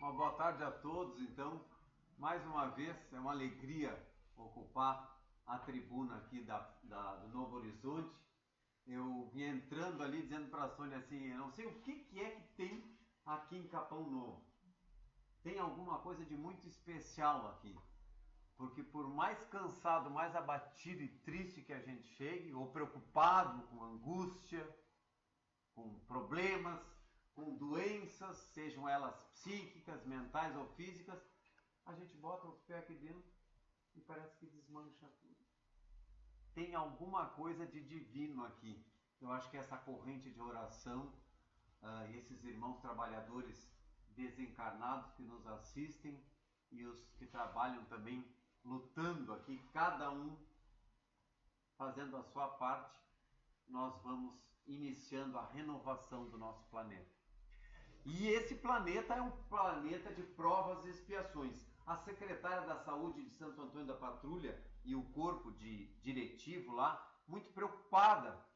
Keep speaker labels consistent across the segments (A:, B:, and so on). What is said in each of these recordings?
A: Uma boa tarde a todos. Então, mais uma vez, é uma alegria ocupar a tribuna aqui do Novo Horizonte. Eu vim entrando ali dizendo para a Sônia assim, eu não sei o que é que tem aqui em Capão Novo. Tem alguma coisa de muito especial aqui. Porque por mais cansado, mais abatido e triste que a gente chegue, ou preocupado, com angústia, com problemas, com doenças, sejam elas psíquicas, mentais ou físicas, a gente bota os pés aqui dentro e parece que desmancha tudo. Tem alguma coisa de divino aqui. Eu acho que essa corrente de oração, esses irmãos trabalhadores desencarnados que nos assistem e os que trabalham também lutando aqui, cada um fazendo a sua parte, nós vamos iniciando a renovação do nosso planeta. E esse planeta é um planeta de provas e expiações. A secretária da Saúde de Santo Antônio da Patrulha e o corpo diretivo lá, muito preocupada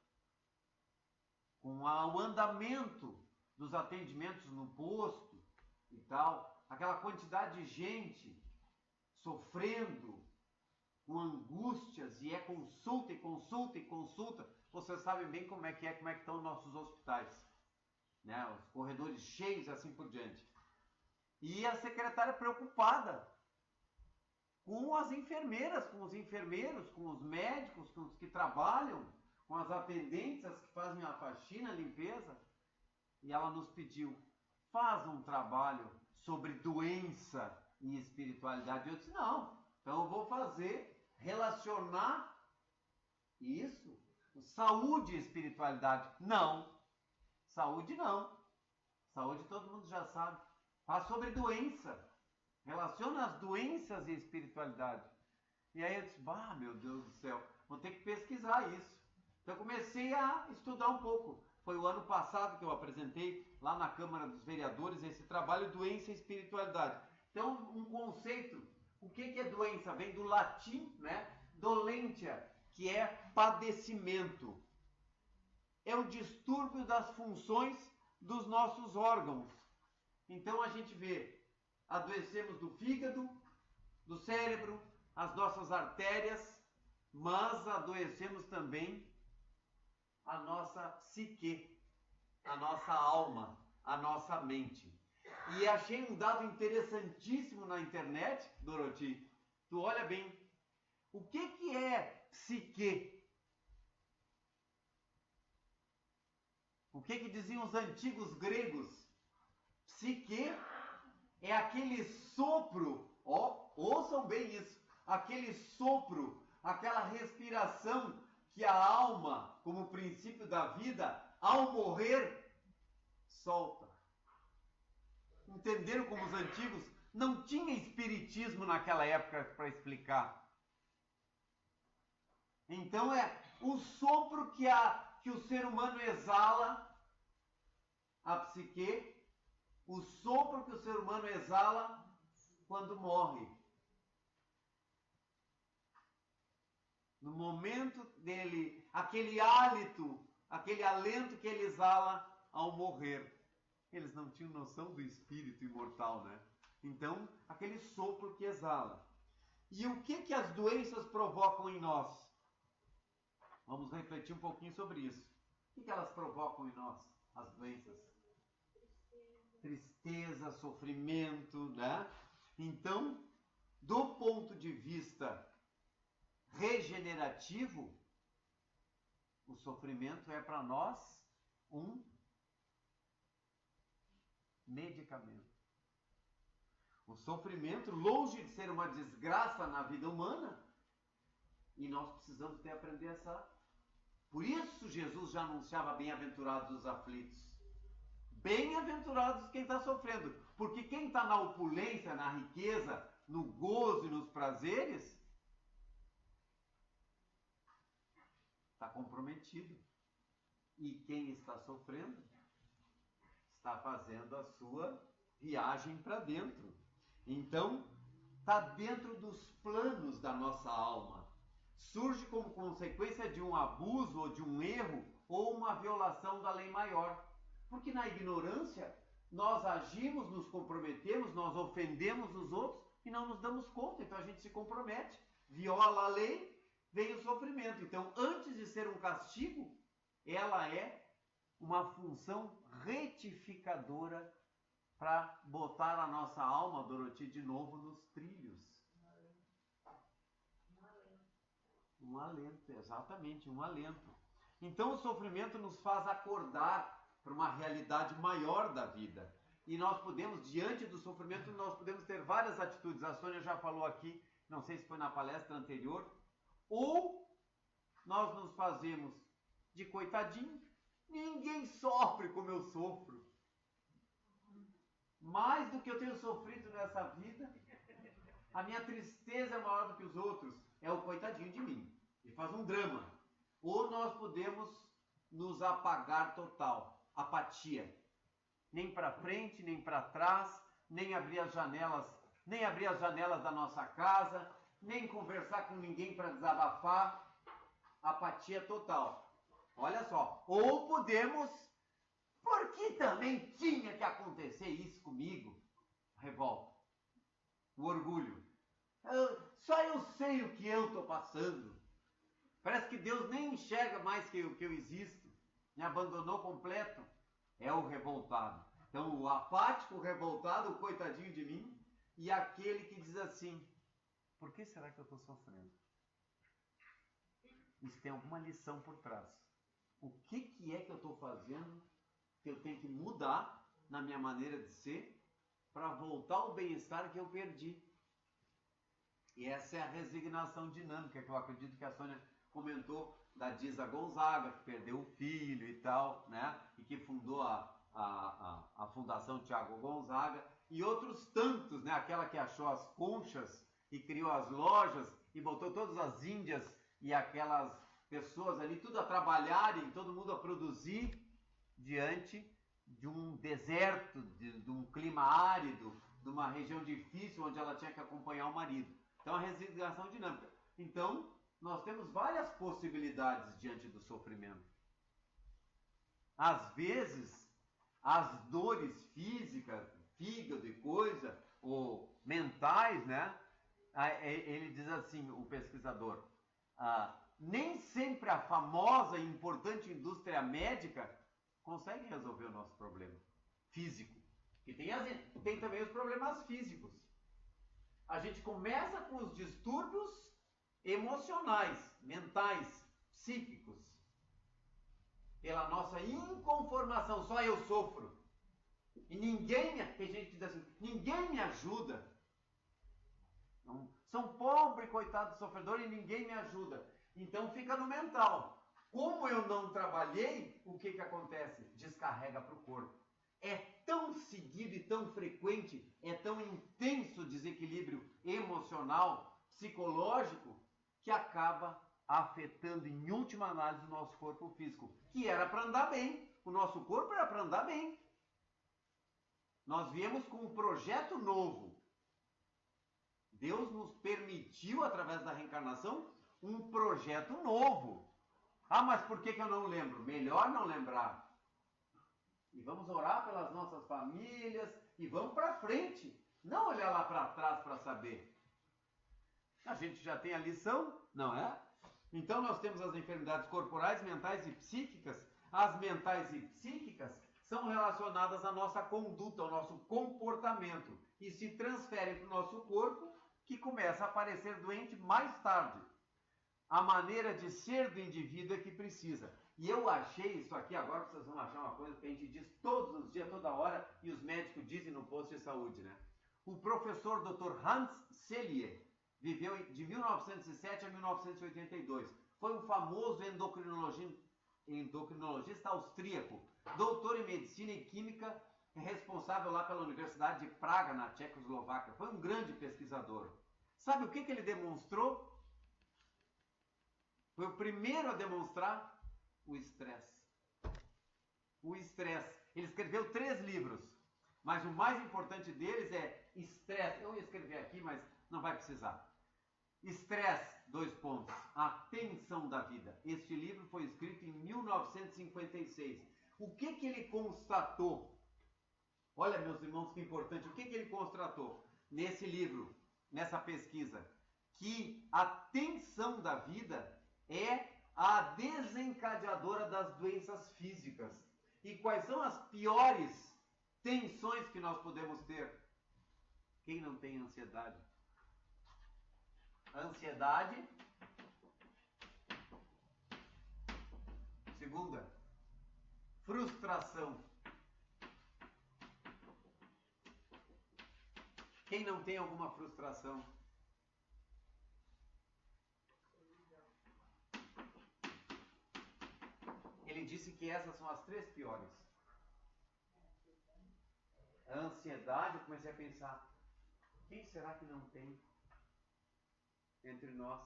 A: com o andamento dos atendimentos no posto e tal, aquela quantidade de gente sofrendo com angústias, e é consulta e consulta e consulta. Vocês sabem bem como é que estão nossos hospitais, né? Os corredores cheios e assim por diante. E a secretária preocupada com as enfermeiras, com os enfermeiros, com os médicos, com os que trabalham, com as atendentes, as que fazem a faxina, a limpeza. E ela nos pediu, faz um trabalho sobre doença e espiritualidade. Eu disse, não, então eu vou relacionar isso, saúde e espiritualidade. Não, saúde não. Saúde todo mundo já sabe. Faz sobre doença. Relaciona as doenças e a espiritualidade. E aí eu disse, meu Deus do céu, vou ter que pesquisar isso. Então eu comecei a estudar um pouco. Foi o ano passado que eu apresentei lá na Câmara dos Vereadores esse trabalho doença e espiritualidade. Então um conceito, o que é doença? Vem do latim, né? Dolentia, que é padecimento. É o distúrbio das funções dos nossos órgãos. Então a gente vê, adoecemos do fígado, do cérebro, as nossas artérias, mas adoecemos também a nossa psique, a nossa alma, a nossa mente. E achei um dado interessantíssimo na internet, Doroti. Tu olha bem, o que é psique? O que diziam os antigos gregos? Psique é aquele sopro, ouçam bem isso, aquele sopro, aquela respiração que a alma, como princípio da vida, ao morrer, solta. Entenderam como os antigos? Não tinha espiritismo naquela época para explicar. Então é o sopro que o ser humano exala, a psique, o sopro que o ser humano exala quando morre. No momento dele, aquele hálito, aquele alento que ele exala ao morrer. Eles não tinham noção do espírito imortal, né? Então, aquele sopro que exala. E o que as doenças provocam em nós? Vamos refletir um pouquinho sobre isso. O que elas provocam em nós, as doenças? Tristeza, sofrimento, né? Então, do ponto de vista regenerativo, o sofrimento é para nós um medicamento. O sofrimento, longe de ser uma desgraça na vida humana, e nós precisamos aprender essa. Por isso Jesus já anunciava bem-aventurados os aflitos. Bem-aventurados quem está sofrendo. Porque quem está na opulência, na riqueza, no gozo e nos prazeres, está comprometido. E quem está sofrendo, está fazendo a sua viagem para dentro. Então, está dentro dos planos da nossa alma. Surge como consequência de um abuso ou de um erro ou uma violação da lei maior. Porque na ignorância nós agimos, nos comprometemos, nós ofendemos os outros e não nos damos conta. Então a gente se compromete, viola a lei, vem o sofrimento. Então, antes de ser um castigo, ela é uma função retificadora para botar a nossa alma, Doroti, de novo nos trilhos. Um alento, exatamente, um alento. Então o sofrimento nos faz acordar para uma realidade maior da vida. E nós podemos, diante do sofrimento, nós podemos ter várias atitudes. A Sônia já falou aqui, não sei se foi na palestra anterior, ou nós nos fazemos de coitadinho. Ninguém sofre como eu sofro. Mais do que eu tenho sofrido nessa vida, a minha tristeza é maior do que os outros. É o coitadinho de mim. E faz um drama. Ou nós podemos nos apagar total. Apatia. Nem para frente, nem para trás, nem abrir as janelas da nossa casa, nem conversar com ninguém para desabafar. Apatia total. Olha só. Ou podemos, porque também tinha que acontecer isso comigo. Revolta. O orgulho. Só eu sei o que eu estou passando. Parece que Deus nem enxerga mais que eu existo. Me abandonou completo. É o revoltado. Então, o apático, o revoltado, o coitadinho de mim, e aquele que diz assim: por que será que eu estou sofrendo? Isso tem alguma lição por trás. O que é que eu estou fazendo que eu tenho que mudar na minha maneira de ser para voltar ao bem-estar que eu perdi? E essa é a resignação dinâmica que eu acredito que a Sônia comentou, da Disa Gonzaga, que perdeu o filho e tal, né? E que fundou a Fundação Tiago Gonzaga, e outros tantos, né? Aquela que achou as conchas e criou as lojas e botou todas as índias e aquelas pessoas ali tudo a trabalharem, todo mundo a produzir diante de um deserto, de um clima árido, de uma região difícil onde ela tinha que acompanhar o marido. Então, a resignação dinâmica. Então, nós temos várias possibilidades diante do sofrimento. Às vezes, as dores físicas, fígado e coisa, ou mentais, né? Ele diz assim, o pesquisador, nem sempre a famosa e importante indústria médica consegue resolver o nosso problema físico. E tem também os problemas físicos. A gente começa com os distúrbios emocionais, mentais, psíquicos. Pela nossa inconformação, só eu sofro. E tem gente que diz assim, ninguém me ajuda. São pobre, coitado, sofredor e ninguém me ajuda. Então fica no mental. Como eu não trabalhei, o que acontece? Descarrega para o corpo. É tão seguido e tão frequente, é tão intenso o desequilíbrio emocional, psicológico, que acaba afetando em última análise o nosso corpo físico, que era para andar bem. O nosso corpo era para andar bem. Nós viemos com um projeto novo. Deus nos permitiu, através da reencarnação, um projeto novo. Mas por que eu não lembro? Melhor não lembrar. E vamos orar pelas nossas famílias e vamos para frente. Não olhar lá para trás para saber. A gente já tem a lição, não é? Então nós temos as enfermidades corporais, mentais e psíquicas. As mentais e psíquicas são relacionadas à nossa conduta, ao nosso comportamento. E se transferem para o nosso corpo, que começa a aparecer doente mais tarde. A maneira de ser do indivíduo é que precisa. E eu achei isso aqui, agora vocês vão achar uma coisa que a gente diz todos os dias, toda hora, e os médicos dizem no posto de saúde, né? O professor Dr. Hans Selye viveu de 1907 a 1982. Foi um famoso endocrinologista austríaco, doutor em medicina e química, responsável lá pela Universidade de Praga, na Tchecoslováquia. Foi um grande pesquisador. Sabe o que ele demonstrou? Foi o primeiro a demonstrar o estresse. O estresse. Ele escreveu 3 livros, mas o mais importante deles é estresse. Eu ia escrever aqui, mas não vai precisar. Estresse, 2 pontos. A tensão da vida. Este livro foi escrito em 1956. O que ele constatou? Olha, meus irmãos, que importante. O que ele constatou nesse livro, nessa pesquisa? Que a tensão da vida é a desencadeadora das doenças físicas. E quais são as piores tensões que nós podemos ter? Quem não tem ansiedade? Ansiedade. Segunda, frustração. Quem não tem alguma frustração? Ele disse que essas são as 3 piores. A ansiedade, eu comecei a pensar, quem será que não tem entre nós?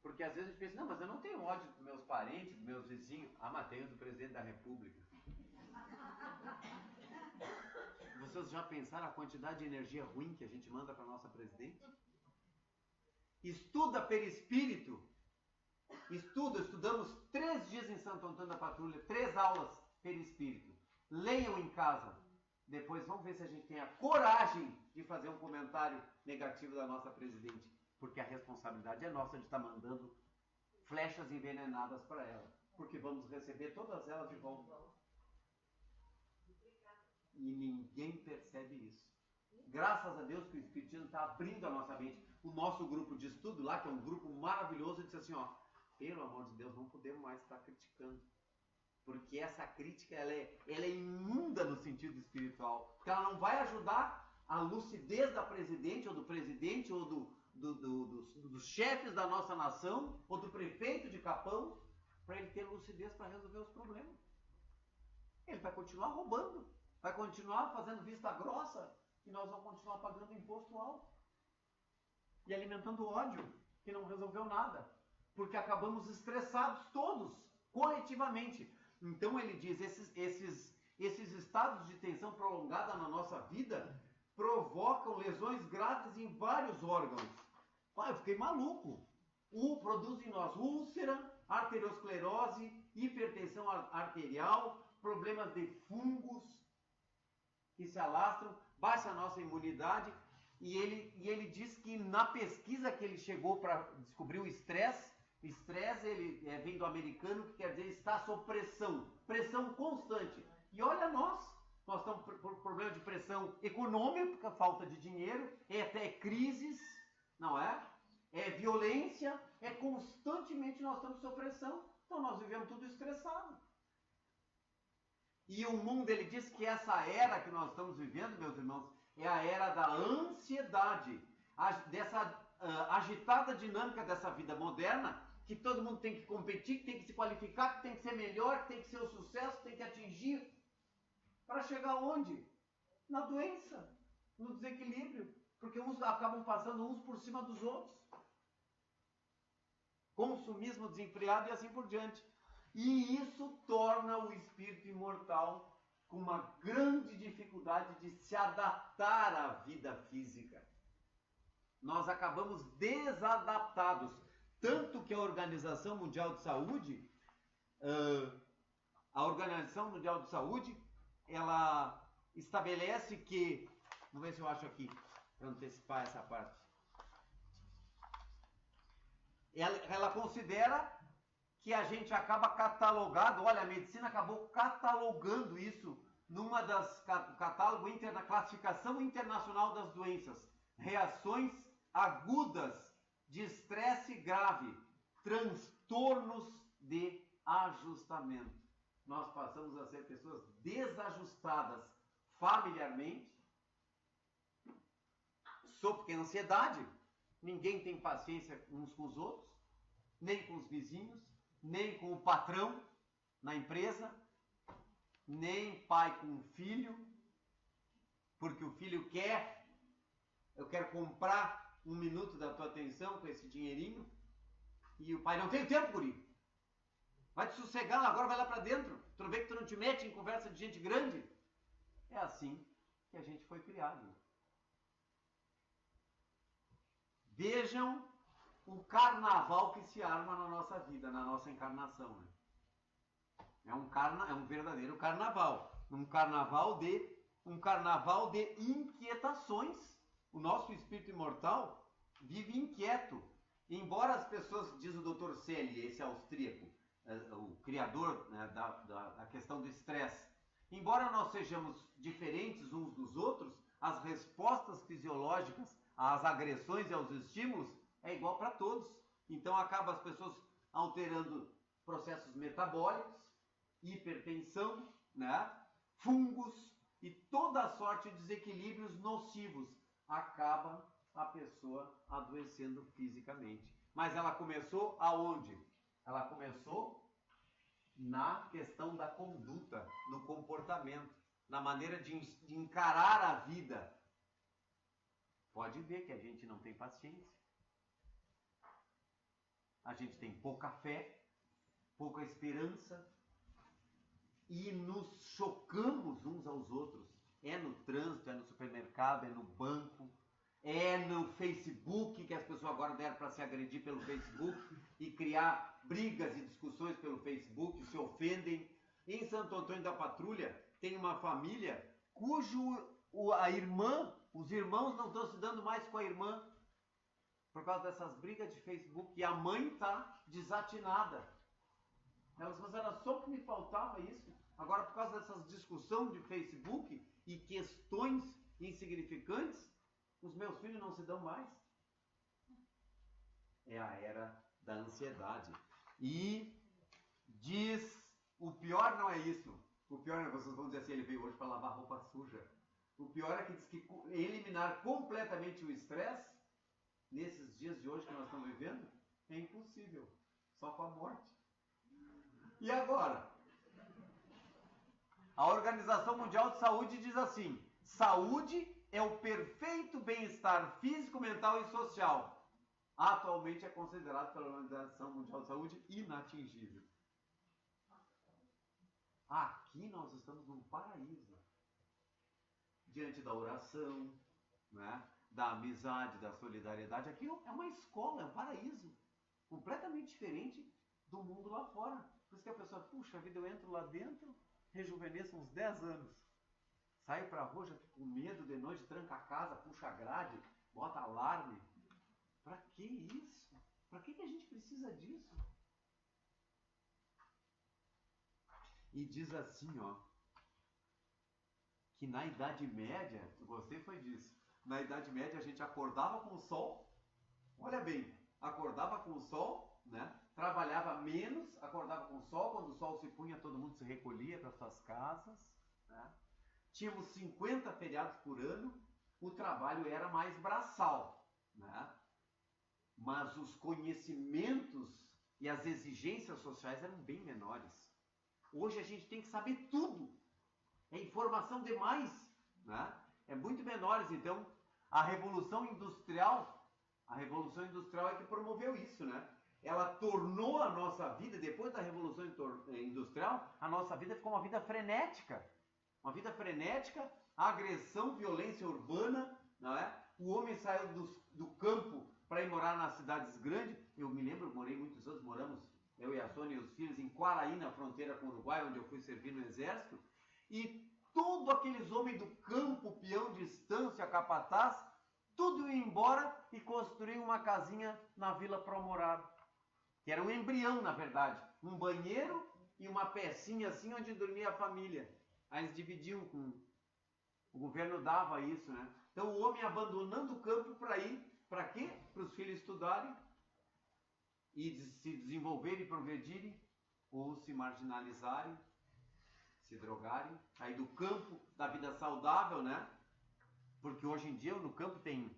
A: Porque às vezes a gente pensa, não, mas eu não tenho ódio dos meus parentes, dos meus vizinhos. Ah, mas tenho do presidente da República. Vocês já pensaram a quantidade de energia ruim que a gente manda para a nossa presidente? Estuda perispírito. Estudamos 3 dias em Santo Antônio da Patrulha, 3 aulas perispírito. Leiam em casa. Depois vamos ver se a gente tem a coragem de fazer um comentário negativo da nossa presidente. Porque a responsabilidade é nossa de estar mandando flechas envenenadas para ela. Porque vamos receber todas elas de volta. E ninguém percebe isso. Graças a Deus que o Espiritismo está abrindo a nossa mente. O nosso grupo de estudo lá, que é um grupo maravilhoso, disse assim, ó, pelo amor de Deus, não podemos mais estar criticando. Porque essa crítica, ela é imunda no sentido espiritual. Porque ela não vai ajudar a lucidez da presidente, ou do presidente, ou dos chefes da nossa nação, ou do prefeito de Capão, para ele ter lucidez para resolver os problemas. Ele vai continuar roubando, vai continuar fazendo vista grossa, e nós vamos continuar pagando imposto alto. E alimentando ódio, que não resolveu nada. Porque acabamos estressados todos, coletivamente. Então ele diz, esses estados de tensão prolongada na nossa vida provocam lesões graves em vários órgãos. Ah, eu fiquei maluco. Produz em nós úlcera, arteriosclerose, hipertensão arterial, problemas de fungos que se alastram, baixa a nossa imunidade. E ele diz que na pesquisa que ele chegou para descobrir o estresse ele vem do americano, que quer dizer está sob pressão, pressão constante. E olha nós estamos por problema de pressão econômica, falta de dinheiro, é até crises, não é? É violência, é constantemente nós estamos sob pressão, então nós vivemos tudo estressado. E o mundo, ele diz que essa era que nós estamos vivendo, meus irmãos, é a era da ansiedade, dessa agitada dinâmica dessa vida moderna, que todo mundo tem que competir, que tem que se qualificar, que tem que ser melhor, que tem que ser o sucesso, que tem que atingir. Para chegar onde? Na doença, no desequilíbrio. Porque uns acabam passando uns por cima dos outros. Consumismo desenfreado e assim por diante. E isso torna o espírito imortal com uma grande dificuldade de se adaptar à vida física. Nós acabamos desadaptados. Tanto que a Organização Mundial de Saúde, ela estabelece que, vamos ver se eu acho aqui, para antecipar essa parte. Ela considera que a gente acaba catalogado, olha, a medicina acabou catalogando isso numa das catálogo da classificação internacional das doenças, reações agudas de estresse grave, transtornos de ajustamento. Nós passamos a ser pessoas desajustadas familiarmente, porque a ansiedade, ninguém tem paciência uns com os outros, nem com os vizinhos, nem com o patrão na empresa, nem pai com o filho, porque o filho quer, eu quero comprar 1 minuto da tua atenção com esse dinheirinho, e o pai não tem tempo, guri. Vai te sossegar, agora vai lá para dentro. Tu não vê que tu não te mete em conversa de gente grande? É assim que a gente foi criado. Vejam o carnaval que se arma na nossa vida, na nossa encarnação. Né? É um verdadeiro carnaval. Um carnaval de um carnaval de inquietações. O nosso espírito imortal vive inquieto. Embora as pessoas, diz o Dr. Selle, esse austríaco, o criador, né, da questão do estresse, embora nós sejamos diferentes uns dos outros, as respostas fisiológicas às agressões e aos estímulos é igual para todos. Então acaba as pessoas alterando processos metabólicos, hipertensão, né, fungos e toda a sorte de desequilíbrios nocivos. Acaba a pessoa adoecendo fisicamente. Mas ela começou aonde? Ela começou na questão da conduta, no comportamento, na maneira de encarar a vida. Pode ver que a gente não tem paciência. A gente tem pouca fé, pouca esperança e nos chocamos uns aos outros. É no trânsito, é no supermercado, é no banco, é no Facebook, que as pessoas agora deram para se agredir pelo Facebook e criar brigas e discussões pelo Facebook, se ofendem. Em Santo Antônio da Patrulha tem uma família os irmãos não estão se dando mais com a irmã por causa dessas brigas de Facebook e a mãe está desatinada. Elas falaram, era só o que me faltava isso. Agora, por causa dessas discussões de Facebook e questões insignificantes, os meus filhos não se dão mais. É a era da ansiedade. E diz, o pior não é isso. O pior, vocês vão dizer assim, ele veio hoje para lavar roupa suja. O pior é que diz que eliminar completamente o estresse, nesses dias de hoje que nós estamos vivendo, é impossível. Só com a morte. E agora? A Organização Mundial de Saúde diz assim, saúde é o perfeito bem-estar físico, mental e social. Atualmente é considerado pela Organização Mundial de Saúde inatingível. Aqui nós estamos num paraíso. Diante da oração, né, da amizade, da solidariedade. Aqui é uma escola, é um paraíso. Completamente diferente do mundo lá fora. Por isso que a pessoa, puxa vida, eu entro lá dentro, rejuvenesço uns 10 anos. Saio pra rua, já fico com medo de noite, tranca a casa, puxa a grade, bota alarme. Pra que isso? Pra que a gente precisa disso? E diz assim, ó, que na Idade Média, eu gostei foi disso, na Idade Média a gente acordava com o sol, olha bem, acordava com o sol, né? Trabalhava menos, acordava com o sol, quando o sol se punha todo mundo se recolhia para suas casas, né? Tínhamos 50 feriados por ano, o trabalho era mais braçal, né? Mas os conhecimentos e as exigências sociais eram bem menores. Hoje a gente tem que saber tudo. É informação demais, né? É muito menores. Então, a Revolução Industrial é que promoveu isso, né? Ela tornou a nossa vida, depois da Revolução Industrial, a nossa vida ficou uma vida frenética. Uma vida frenética, agressão, violência urbana, não é? O homem saiu do campo para ir morar nas cidades grandes. Eu me lembro, morei muitos anos, moramos, eu e a Sônia e os filhos, em Quaraí, na fronteira com o Uruguai, onde eu fui servir no exército. E todos aqueles homens do campo, peão de estância, capataz, tudo ia embora e construíam uma casinha na vila para morar. Que era um embrião, na verdade. Um banheiro e uma pecinha assim onde dormia a família. Aí eles dividiam com... O governo dava isso, né? Então o homem abandonando o campo para ir, para quê? Para os filhos estudarem e se desenvolverem e progredirem, ou se marginalizarem, se drogarem, sair do campo da vida saudável, né? Porque hoje em dia no campo tem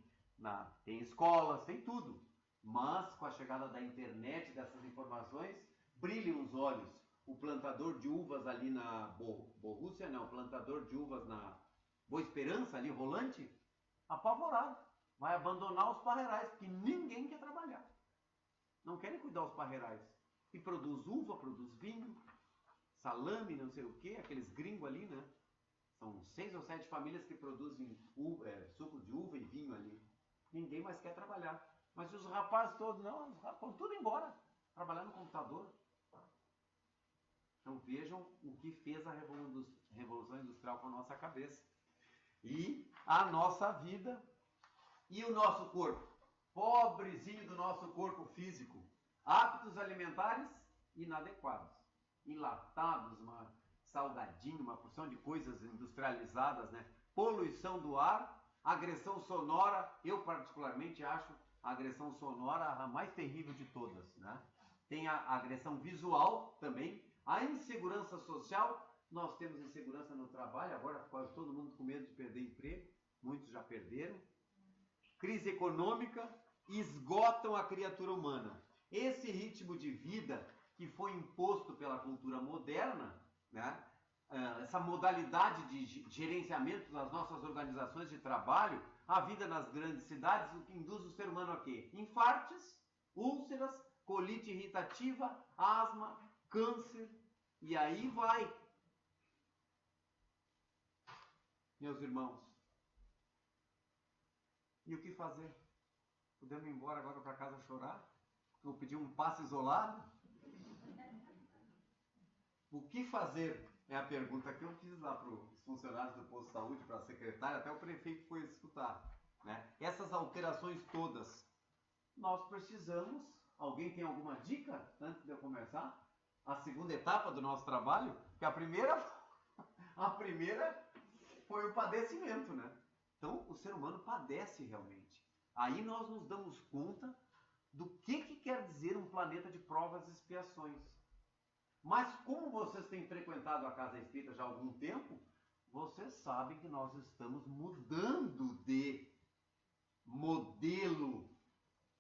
A: escolas, tem tudo. Mas com a chegada da internet, dessas informações, brilham os olhos. O plantador de uvas ali na Borrússia, não, o plantador de uvas na Boa Esperança, ali, Rolante, apavorado. Vai abandonar os parreirais, porque ninguém quer trabalhar. Não querem cuidar dos parreirais. E produz uva, produz vinho, salame, não sei o que, aqueles gringos ali, né? São 6 ou 7 famílias que produzem suco de uva e vinho ali. Ninguém mais quer trabalhar. Mas os rapazes todos, não, os rapazes vão tudo embora, trabalhar no computador. Então vejam o que fez a Revolução Industrial com a nossa cabeça. e a nossa vida e o nosso corpo. Pobrezinho do nosso corpo físico. Hábitos alimentares inadequados. Enlatados, salgadinho, uma porção de coisas industrializadas, né? Poluição do ar, agressão sonora. Eu particularmente acho a agressão sonora a mais terrível de todas, né? Tem a agressão visual também, a insegurança social. Nós temos insegurança no trabalho, agora quase todo mundo com medo de perder emprego, muitos já perderam. Crise econômica, esgotam a criatura humana. Esse ritmo de vida que foi imposto pela cultura moderna, né? Essa modalidade de gerenciamento das nossas organizações de trabalho, a vida nas grandes cidades, o que induz o ser humano a quê? Infartos, úlceras, colite irritativa, asma, câncer, e aí vai. Meus irmãos, e o que fazer? Podemos ir embora agora para casa chorar? Ou pedir um passe isolado? O que fazer? É a pergunta que eu fiz lá para os funcionários do posto de saúde, para a secretária, até o prefeito foi escutar. Né? Essas alterações todas, nós precisamos. Alguém tem alguma dica antes de eu começar? A segunda etapa do nosso trabalho? Que a primeira foi o padecimento, né? Então, o ser humano padece realmente. Aí nós nos damos conta do que quer dizer um planeta de provas e expiações. Mas como vocês têm frequentado a Casa Espírita já há algum tempo, vocês sabem que nós estamos mudando de modelo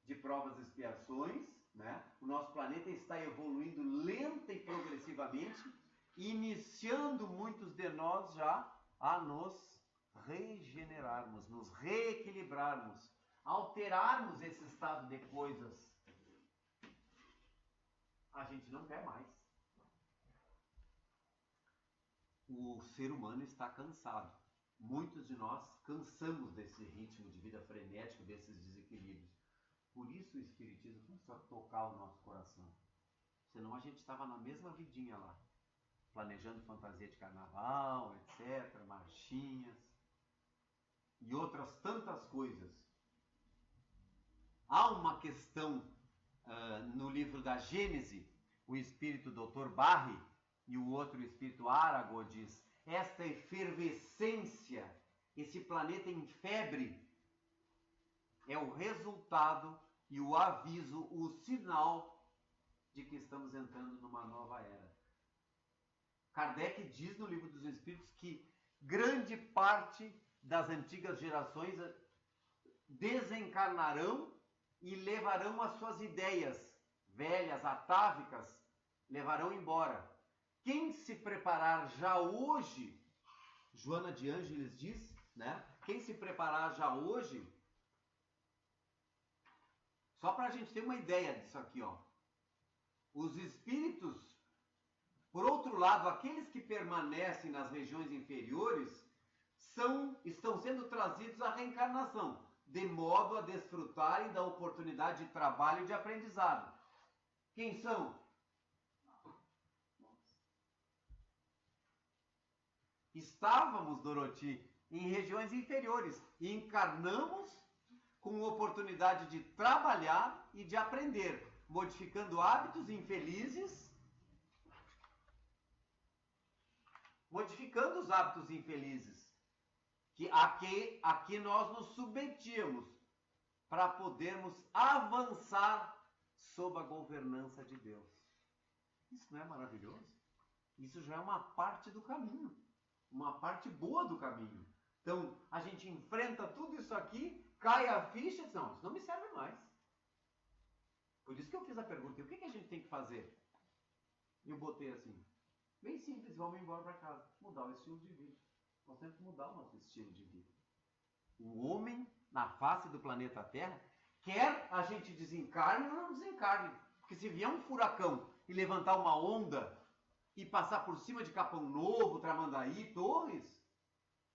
A: de provas e expiações, né? O nosso planeta está evoluindo lenta e progressivamente, iniciando muitos de nós já a nos regenerarmos, nos reequilibrarmos, alterarmos esse estado de coisas. A gente não quer mais. O ser humano está cansado. Muitos de nós cansamos desse ritmo de vida frenético, desses desequilíbrios. Por isso o Espiritismo começou a tocar o nosso coração. Senão a gente estava na mesma vidinha lá, planejando fantasia de carnaval, etc., marchinhas e outras tantas coisas. Há uma questão no livro da Gênese, o espírito Dr. Barry e o outro espírito Arago diz: esta efervescência, esse planeta em febre, é o resultado e o aviso, o sinal de que estamos entrando numa nova era. Kardec diz no Livro dos Espíritos que grande parte das antigas gerações desencarnarão e levarão as suas ideias velhas, atávicas, levarão embora. Quem se preparar já hoje, Joana de Ângeles diz, né? Quem se preparar já hoje, só para a gente ter uma ideia disso aqui, ó. Os espíritos, por outro lado, aqueles que permanecem nas regiões inferiores, estão sendo trazidos à reencarnação, de modo a desfrutarem da oportunidade de trabalho e de aprendizado. Quem são? Estávamos, Doroti, em regiões inferiores e encarnamos com oportunidade de trabalhar e de aprender, modificando hábitos infelizes, modificando os hábitos infelizes a que nós nos submetíamos para podermos avançar sob a governança de Deus. Isso não é maravilhoso? Isso já é uma parte do caminho, uma parte boa do caminho. Então, a gente enfrenta tudo isso aqui, cai a ficha e diz, não, isso não me serve mais. Por isso que eu fiz a pergunta, o que a gente tem que fazer? Eu botei assim, bem simples, vamos embora para casa, mudar o estilo de vida. Nós temos que mudar o nosso estilo de vida. O homem, na face do planeta Terra, quer a gente desencarne ou não desencarne. Porque se vier um furacão e levantar uma onda e passar por cima de Capão Novo, Tramandaí, Torres,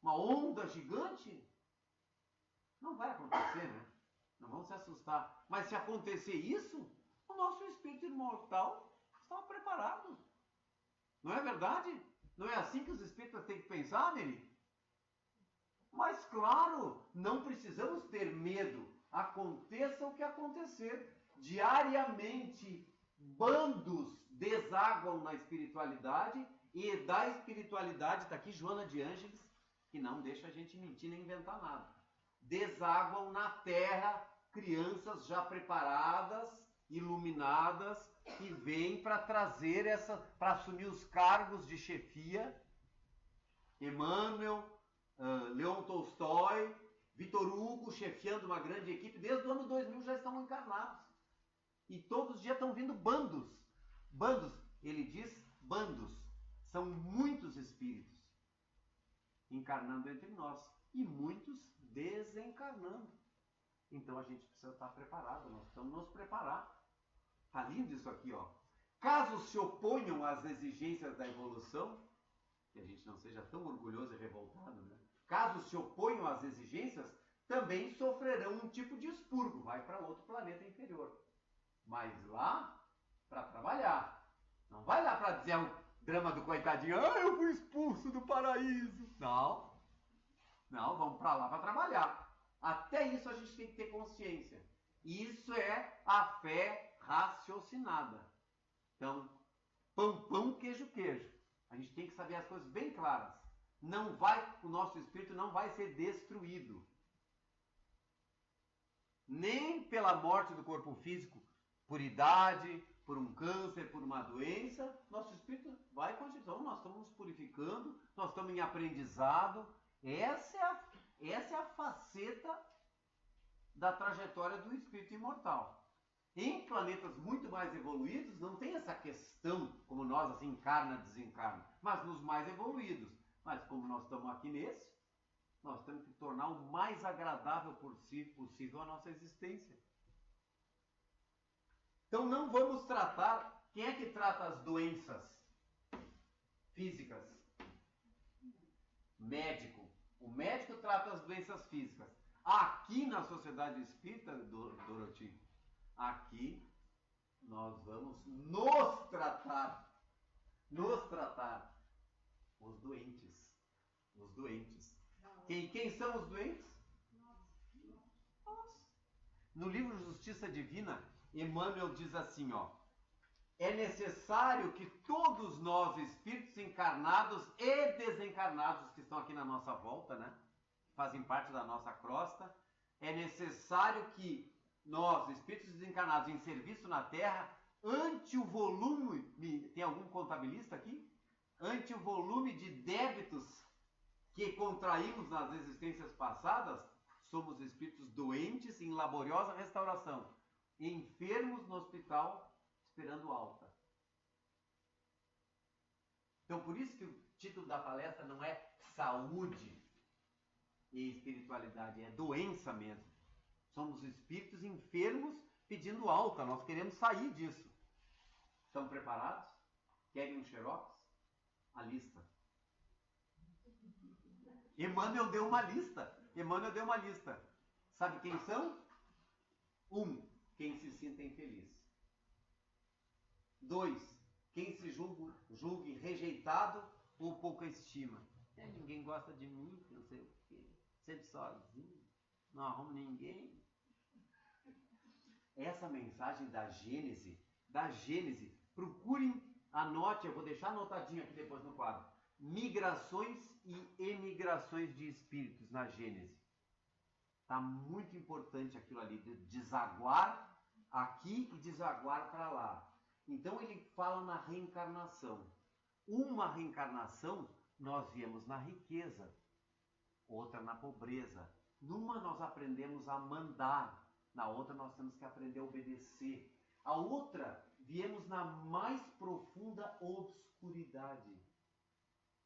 A: uma onda gigante, não vai acontecer, né? Não vamos se assustar. Mas se acontecer isso, o nosso espírito imortal estava preparado. Não é verdade? Não é assim que os espíritas têm que pensar, Meli? Mas claro, não precisamos ter medo. Aconteça o que acontecer. Diariamente, bandos desaguam na espiritualidade, e da espiritualidade, está aqui Joana de Ângeles, que não deixa a gente mentir nem inventar nada. Desaguam na terra crianças já preparadas, iluminadas, que vêm para trazer para assumir os cargos de chefia. Emmanuel, Leon Tolstói, Vitor Hugo, chefiando uma grande equipe, desde o ano 2000 já estão encarnados. E todos os dias estão vindo bandos. Bandos, ele diz bandos. São muitos espíritos encarnando entre nós e muitos desencarnando. Então a gente precisa estar preparado, nós precisamos nos preparar. Está lindo isso aqui, ó. Caso se oponham às exigências da evolução, que a gente não seja tão orgulhoso e revoltado, né? Caso se oponham às exigências, também sofrerão um tipo de expurgo, vai para outro planeta inferior. Mas lá, para trabalhar. Não vai lá para dizer o drama do coitadinho, eu fui expulso do paraíso. Não, vamos para lá para trabalhar. Até isso a gente tem que ter consciência. Isso é a fé raciocinada. Então, pão, queijo. A gente tem que saber as coisas bem claras. O nosso espírito não vai ser destruído. Nem pela morte do corpo físico, por idade, por um câncer, por uma doença. Nosso espírito vai continuar. Nós estamos nos purificando, nós estamos em aprendizado. Essa é a faceta da trajetória do espírito imortal. Em planetas muito mais evoluídos, não tem essa questão, como nós, assim, encarna, desencarna. Mas nos mais evoluídos. Mas como nós estamos aqui nesse, nós temos que tornar o mais agradável possível a nossa existência. Então não vamos tratar... Quem é que trata as doenças físicas? Médico. O médico trata as doenças físicas. Aqui na Sociedade Espírita, Doroti, aqui nós vamos nos tratar os doentes. Os doentes. Quem são os doentes? Nós. No livro Justiça Divina, Emmanuel diz assim, ó: é necessário que todos nós, espíritos encarnados e desencarnados que estão aqui na nossa volta, né, fazem parte da nossa crosta, é necessário que nós, espíritos desencarnados em serviço na Terra, ante o volume, tem algum contabilista aqui? Ante o volume de débitos que contraímos nas existências passadas, somos espíritos doentes em laboriosa restauração, enfermos no hospital esperando alta. Então por isso que o título da palestra não é saúde e espiritualidade, é doença mesmo. Somos espíritos enfermos pedindo alta, nós queremos sair disso. Estão preparados? Querem um xerox? A lista. Emmanuel deu uma lista. Sabe quem são? 1. Quem se sinta infeliz. 2. Quem se julgue rejeitado ou pouca estima. Ninguém gosta de mim, não sei o quê. Sempre sozinho, não arrumo ninguém. Essa mensagem da Gênese, procurem, anote, eu vou deixar anotadinho aqui depois no quadro. Migrações e emigrações de espíritos na Gênese. Está muito importante aquilo ali, de desaguar aqui e desaguar para lá. Então ele fala na reencarnação. Uma reencarnação, nós viemos na riqueza, outra na pobreza. Numa nós aprendemos a mandar, na outra nós temos que aprender a obedecer. A outra, viemos na mais profunda obscuridade.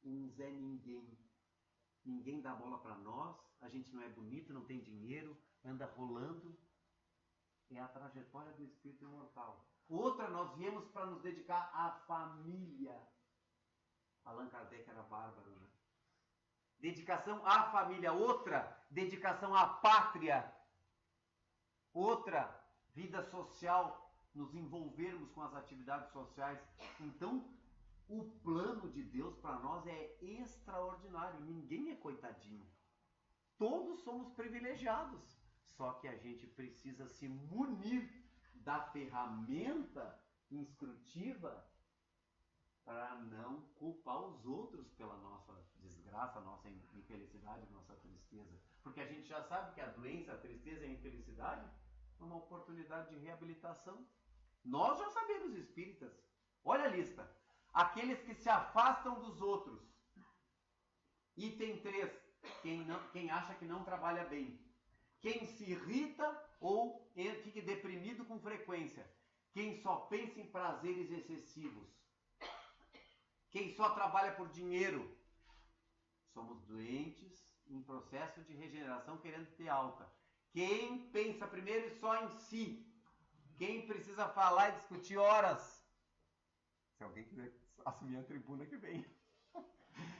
A: Um Zé Ninguém. Ninguém dá bola para nós, a gente não é bonito, não tem dinheiro, anda rolando. É a trajetória do espírito imortal. Outra, nós viemos para nos dedicar à família. Allan Kardec era bárbaro, né? Dedicação à família. Outra, dedicação à pátria. Outra, vida social, nos envolvermos com as atividades sociais. Então, o plano de Deus para nós é extraordinário. Ninguém é coitadinho. todos somos privilegiados. Só que a gente precisa se munir da ferramenta instrutiva para não culpar os outros pela nossa desgraça, nossa infelicidade, nossa tristeza. Porque a gente já sabe que a doença, a tristeza e a infelicidade é uma oportunidade de reabilitação. Nós já sabemos, espíritas. Olha a lista. Aqueles que se afastam dos outros. Item 3. Quem acha que não trabalha bem. Quem se irrita ou fica deprimido com frequência. Quem só pensa em prazeres excessivos. Quem só trabalha por dinheiro. Somos doentes em processo de regeneração querendo ter alta. Quem pensa primeiro só em si. Quem precisa falar e discutir horas. Se alguém quiser assumir a tribuna que vem.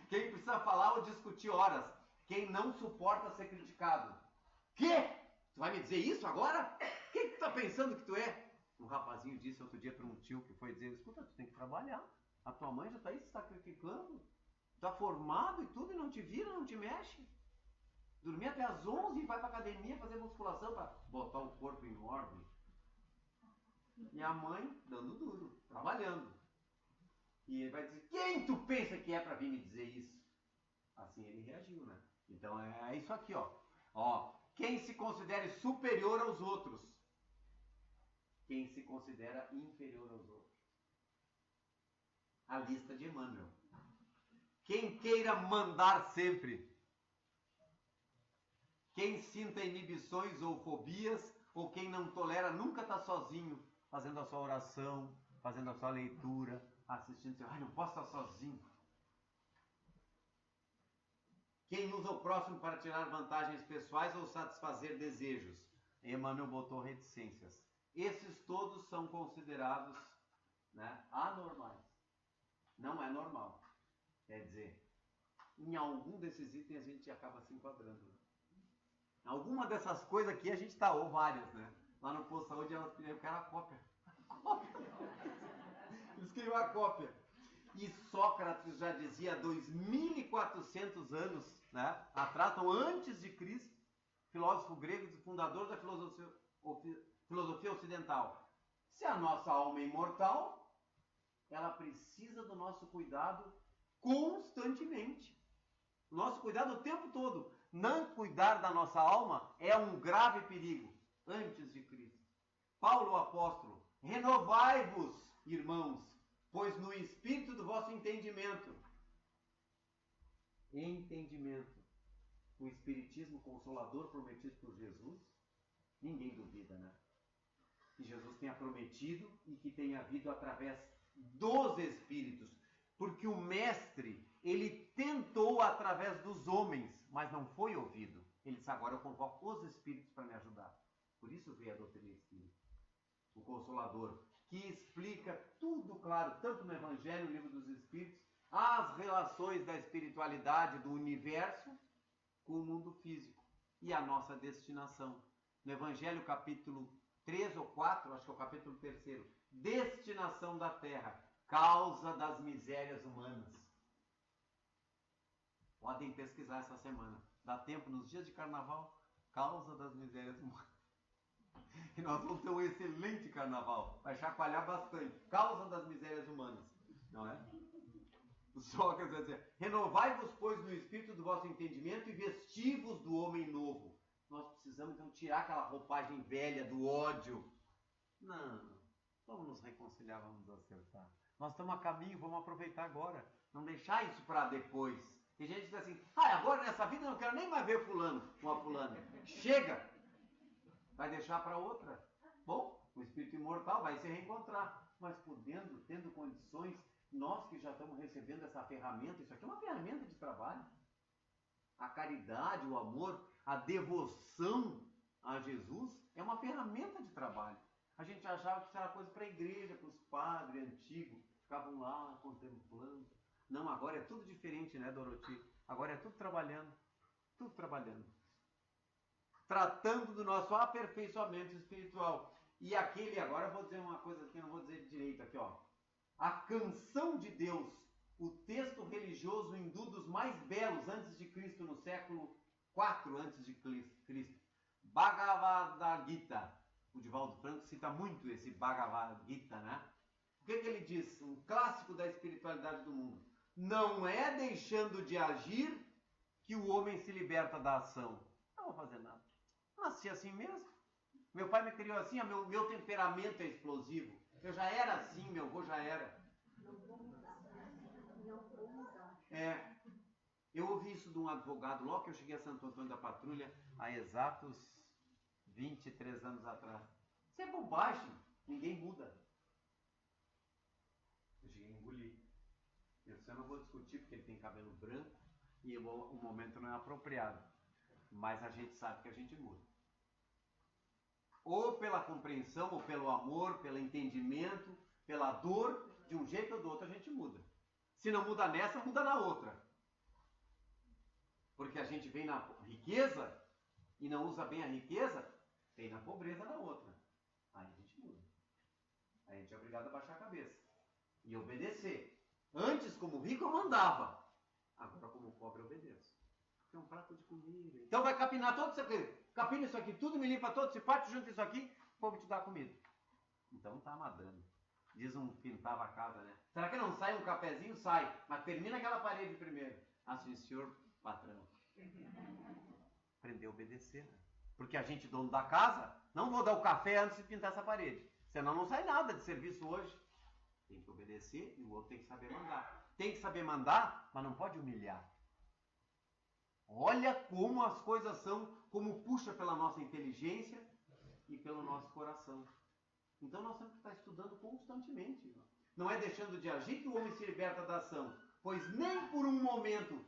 A: Quem precisa falar ou discutir horas. Quem não suporta ser criticado. Quê? Tu vai me dizer isso agora? Quem que tu tá pensando que tu é? Um rapazinho disse outro dia para um tio que foi dizer, escuta, tu tem que trabalhar. A tua mãe já está aí se sacrificando. Tá formado e tudo e não te vira, não te mexe. Dormir até às 11 e vai pra academia fazer musculação para botar o corpo em ordem. E a mãe dando duro, trabalhando. E ele vai dizer, quem tu pensa que é para vir me dizer isso? Assim ele reagiu, né? Então é isso aqui, ó. Quem se considere superior aos outros. Quem se considera inferior aos outros. A lista de Emmanuel. Quem queira mandar sempre. Quem sinta inibições ou fobias, ou quem não tolera nunca está sozinho, fazendo a sua oração, fazendo a sua leitura, assistindo seu, não posso estar sozinho. Quem usa o próximo para tirar vantagens pessoais ou satisfazer desejos. Emmanuel botou reticências. Esses todos são considerados, né, anormais. Não é normal. Quer dizer, em algum desses itens a gente acaba se enquadrando. Né? Alguma dessas coisas aqui a gente está, ou várias, né? Lá no Posto Saúde elas pediram, eu quero a cópia. Eles queriam a cópia. E Sócrates já dizia há 2.400 anos, né, atrás, antes de Cristo, filósofo grego, fundador da filosofia ocidental. Se a nossa alma é imortal, ela precisa do nosso cuidado constantemente. Nosso cuidado o tempo todo. Não cuidar da nossa alma é um grave perigo, antes de Cristo. Paulo o apóstolo, renovai-vos, irmãos, pois no espírito do vosso entendimento, o espiritismo consolador prometido por Jesus, ninguém duvida, né? Que Jesus tenha prometido e que tenha havido através dos espíritos, porque o mestre, ele tentou através dos homens, mas não foi ouvido. Ele disse, agora eu convoco os espíritos para me ajudar. Por isso veio a doutrina espírita, o Consolador, que explica tudo claro, tanto no Evangelho, no Livro dos Espíritos, as relações da espiritualidade, do universo, com o mundo físico e a nossa destinação. No Evangelho, capítulo 3 ou 4, acho que é o capítulo 3, destinação da Terra, causa das misérias humanas. Podem pesquisar essa semana. Dá tempo nos dias de carnaval, causa das misérias humanas. E nós vamos ter um excelente carnaval. Vai chacoalhar bastante. Causa das misérias humanas. Não é? O Sócrates vai dizer, renovai-vos, pois, no espírito do vosso entendimento e vestivos do homem novo. Nós precisamos, então, tirar aquela roupagem velha do ódio. Não. Vamos nos reconciliar, vamos nos acertar. Nós estamos a caminho, vamos aproveitar agora. Não deixar isso para depois. Tem gente que diz assim, agora nessa vida eu não quero nem mais ver fulano ou a fulana. Chega! Vai deixar para outra. Bom, o espírito imortal vai se reencontrar. Mas podendo, tendo condições, nós que já estamos recebendo essa ferramenta, isso aqui é uma ferramenta de trabalho. A caridade, o amor, a devoção a Jesus é uma ferramenta de trabalho. A gente achava que isso era coisa para a igreja, para os padres antigos, ficavam lá contemplando. Não, agora é tudo diferente, né, Doroti? Agora é tudo trabalhando. Tudo trabalhando. Tratando do nosso aperfeiçoamento espiritual. E aquele, agora eu vou dizer uma coisa que eu não vou dizer direito aqui, ó. A canção de Deus, o texto religioso hindu dos mais belos antes de Cristo no século 4 antes de Cristo. Bhagavad Gita. O Divaldo Franco cita muito esse Bhagavad Gita, né? O que ele diz? Um clássico da espiritualidade do mundo. Não é deixando de agir que o homem se liberta da ação. Não vou fazer nada. Nasci assim mesmo. Meu pai me criou assim, meu temperamento é explosivo. Eu já era assim, meu avô já era.
B: Não vou mudar. Não vou mudar.
A: Eu ouvi isso de um advogado logo que eu cheguei a Santo Antônio da Patrulha há exatos 23 anos atrás. Isso é bobagem. Ninguém muda. Eu cheguei a engolir. Eu disse, eu não vou discutir porque ele tem cabelo branco e o momento não é apropriado. Mas a gente sabe que a gente muda. Ou pela compreensão, ou pelo amor, pelo entendimento, pela dor, de um jeito ou do outro a gente muda. Se não muda nessa, muda na outra. Porque a gente vem na riqueza e não usa bem a riqueza, tem na pobreza na outra. Aí a gente muda. Aí a gente é obrigado a baixar a cabeça e obedecer. Antes, como rico, eu mandava. Agora, como pobre, eu obedeço. Tem um prato de comida. Então vai capinar todo isso aqui. Capina isso aqui tudo, me limpa todo esse pátio, junta isso aqui, o povo te dá comida. Então tá madando. Diz um que pintava a casa, né? Será que não sai um cafezinho? Sai. Mas termina aquela parede primeiro. Assim, senhor patrão. Aprender a obedecer, né? Porque a gente, dono da casa, não vou dar o café antes de pintar essa parede. Senão não sai nada de serviço hoje. Tem que obedecer e o outro tem que saber mandar. Tem que saber mandar, mas não pode humilhar. Olha como as coisas são, como puxa pela nossa inteligência e pelo nosso coração. Então nós temos que estar estudando constantemente. Não é deixando de agir que o homem se liberta da ação. Pois nem por um momento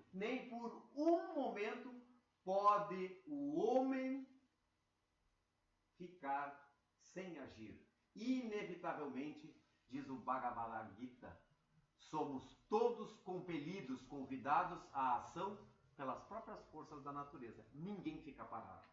A: pode o homem ficar sem agir. Inevitavelmente, diz o Bhagavad Gita, somos todos compelidos, convidados à ação pelas próprias forças da natureza. Ninguém fica parado.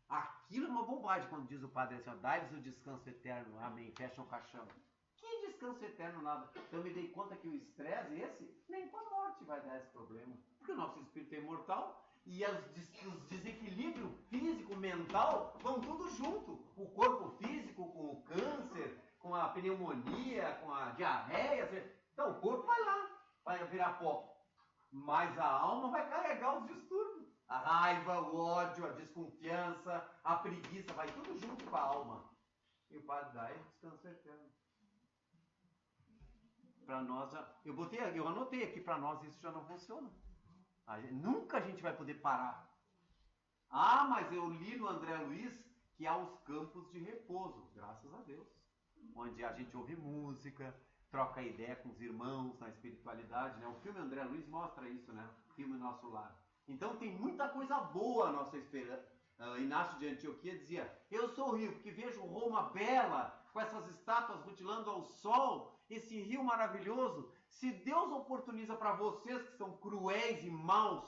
A: Aquilo é uma bobagem quando diz o padre assim, dai-lhes o descanso eterno, amém, fecha o caixão. Que descanso eterno nada. Eu me dei conta que o estresse esse, nem com a morte vai dar esse problema. Porque o nosso espírito é imortal e os desequilíbrios físico, mental, vão tudo junto. O corpo físico com o câncer, com a pneumonia, com a diarreia. Então o corpo vai lá, vai virar pó. Mas a alma vai carregar os distúrbios. A raiva, o ódio, a desconfiança, a preguiça, vai tudo junto com a alma. E o padre dá descanso eterno. Para nós, eu anotei aqui, para nós isso já não funciona. Nunca a gente vai poder parar. Ah, mas eu li no André Luiz que há os campos de repouso, graças a Deus. Onde a gente ouve música, troca ideia com os irmãos na espiritualidade, né? O filme André Luiz mostra isso, né? O filme Nosso Lar. Então tem muita coisa boa a nossa esperança. Inácio de Antioquia dizia, eu sou o rio, porque vejo Roma bela, com essas estátuas mutilando ao sol, esse rio maravilhoso. Se Deus oportuniza para vocês que são cruéis e maus,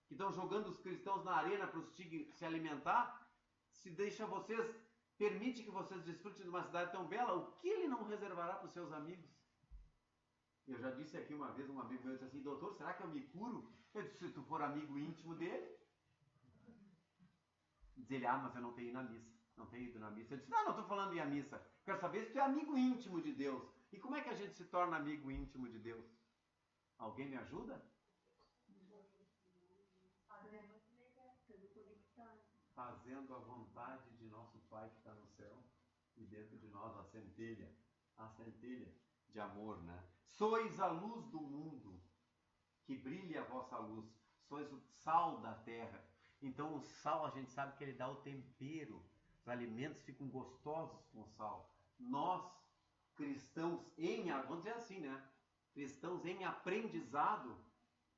A: que estão jogando os cristãos na arena para os tigres se alimentar, se deixa vocês, permite que vocês desfrutem de uma cidade tão bela, o que ele não reservará para os seus amigos? Eu já disse aqui uma vez, um amigo meu disse assim, doutor, será que eu me curo? Eu disse, se tu for amigo íntimo dele. Diz ele, mas eu não tenho ido na missa. Não tenho ido na missa. Eu disse, não estou falando em ir à missa. Quero saber se tu é amigo íntimo de Deus. E como é que a gente se torna amigo íntimo de Deus? Alguém me ajuda? Fazendo a vontade de nosso Pai que está no céu. E dentro de nós a centelha de amor, né? Sois a luz do mundo, que brilhe a vossa luz. Sois o sal da terra. Então o sal a gente sabe que ele dá o tempero. Os alimentos ficam gostosos com o sal. Nós, cristãos vamos dizer assim, né? Cristãos em aprendizado,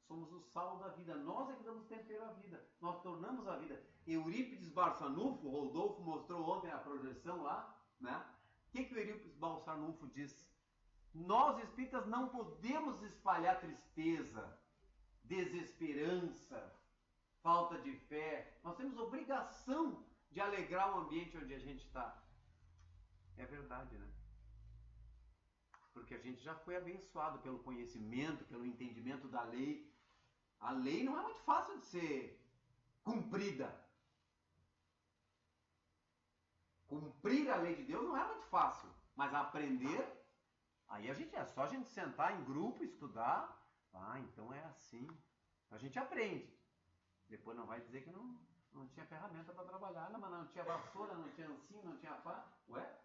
A: somos o sal da vida. Nós é que damos tempero à vida. Nós tornamos a vida. Eurípides Barçanufo, Rodolfo mostrou ontem a projeção lá, né? O que o Eurípides Barçanufo diz? Nós espíritas não podemos espalhar tristeza, desesperança, falta de fé. Nós temos obrigação de alegrar o ambiente onde a gente está. É verdade, né? Porque a gente já foi abençoado pelo conhecimento, pelo entendimento da lei. A lei não é muito fácil de ser cumprida. Cumprir a lei de Deus não é muito fácil, mas aprender, aí é só a gente sentar em grupo, estudar, então é assim. A gente aprende. Depois não vai dizer que não tinha ferramenta para trabalhar, mas não tinha vassoura, não tinha ancinho, não tinha pá. Ué?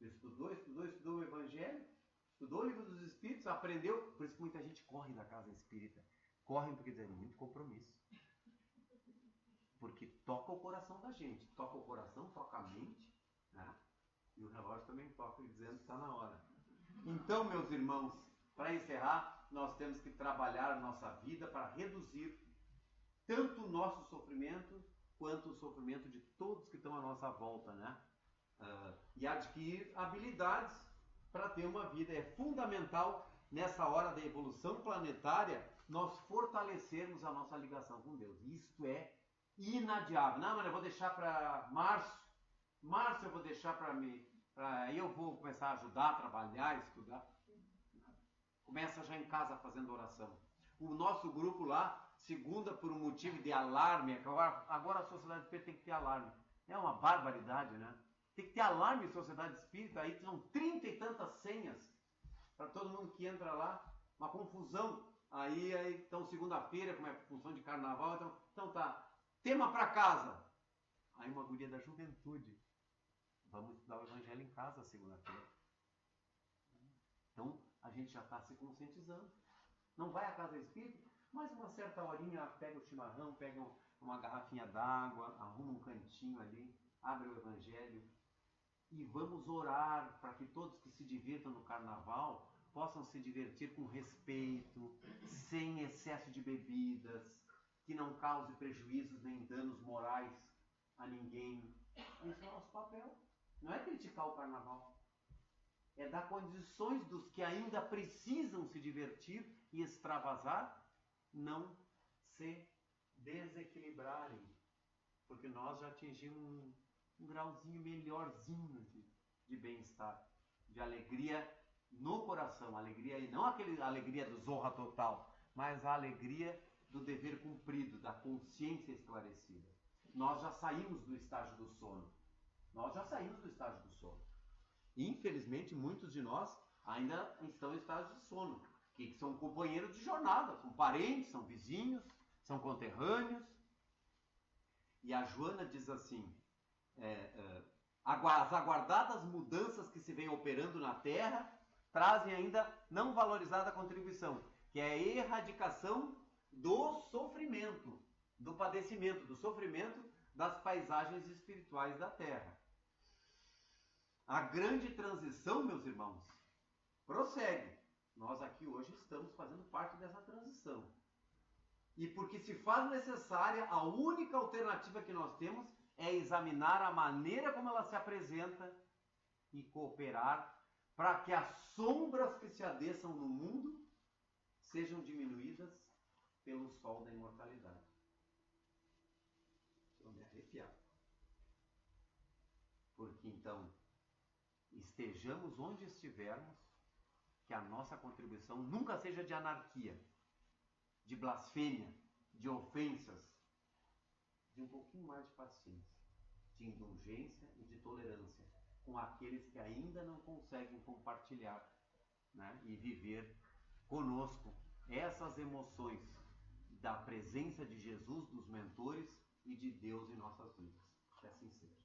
A: Estudou o Evangelho, estudou o Livro dos Espíritos, aprendeu. Por isso que muita gente corre da casa espírita. Correm porque dizem, muito compromisso. Porque toca o coração da gente. Toca o coração, toca a mente, né? E o relógio também toca, dizendo que está na hora. Então, meus irmãos, para encerrar, nós temos que trabalhar a nossa vida para reduzir tanto o nosso sofrimento quanto o sofrimento de todos que estão à nossa volta, né? E adquirir habilidades para ter uma vida. É fundamental, nessa hora da evolução planetária, nós fortalecermos a nossa ligação com Deus. Isto é inadiável. Não, mas eu vou deixar para março. Março eu vou deixar para mim. Aí eu vou começar a ajudar, a trabalhar, estudar. Começa já em casa fazendo oração. O nosso grupo lá, segunda por um motivo de alarme. Agora a sociedade espírita tem que ter alarme. É uma barbaridade, né? Tem que ter alarme em sociedade espírita. Aí são 30 e tantas senhas para todo mundo que entra lá. Uma confusão. Aí então segunda-feira, como é função de carnaval, então tá. Tema para casa. Aí uma guria da juventude. Vamos estudar o Evangelho em casa segunda-feira. Então a gente já está se conscientizando. Não vai à casa espírita, mas uma certa horinha pega o chimarrão, pega uma garrafinha d'água, arruma um cantinho ali, abre o Evangelho e vamos orar para que todos que se divirtam no carnaval possam se divertir com respeito, sem excesso de bebidas, que não cause prejuízos nem danos morais a ninguém. Esse é o nosso papel. Não é criticar o carnaval. É dar condições dos que ainda precisam se divertir e extravasar, não se desequilibrarem. Porque nós já atingimos um grauzinho melhorzinho de bem-estar, de alegria no coração. Alegria, e não aquela alegria do zorra total, mas a alegria do dever cumprido, da consciência esclarecida. Nós já saímos do estágio do sono. Infelizmente, muitos de nós ainda estão em estágio de sono, que são companheiros de jornada, são parentes, são vizinhos, são conterrâneos. E a Joana diz assim, as aguardadas mudanças que se vêm operando na Terra trazem ainda não valorizada contribuição, que é a erradicação do sofrimento, do padecimento, do sofrimento das paisagens espirituais da Terra. A grande transição, meus irmãos, prossegue. Nós aqui hoje estamos fazendo parte dessa transição. E porque se faz necessária, a única alternativa que nós temos é examinar a maneira como ela se apresenta e cooperar para que as sombras que se adeçam no mundo sejam diminuídas pelo sol da imortalidade. Estou me arrepiado. Porque então, estejamos onde estivermos, que a nossa contribuição nunca seja de anarquia, de blasfêmia, de ofensas, de um pouquinho mais de paciência, de indulgência e de tolerância com aqueles que ainda não conseguem compartilhar, né, e viver conosco essas emoções da presença de Jesus, dos mentores e de Deus em nossas vidas. Que assim seja.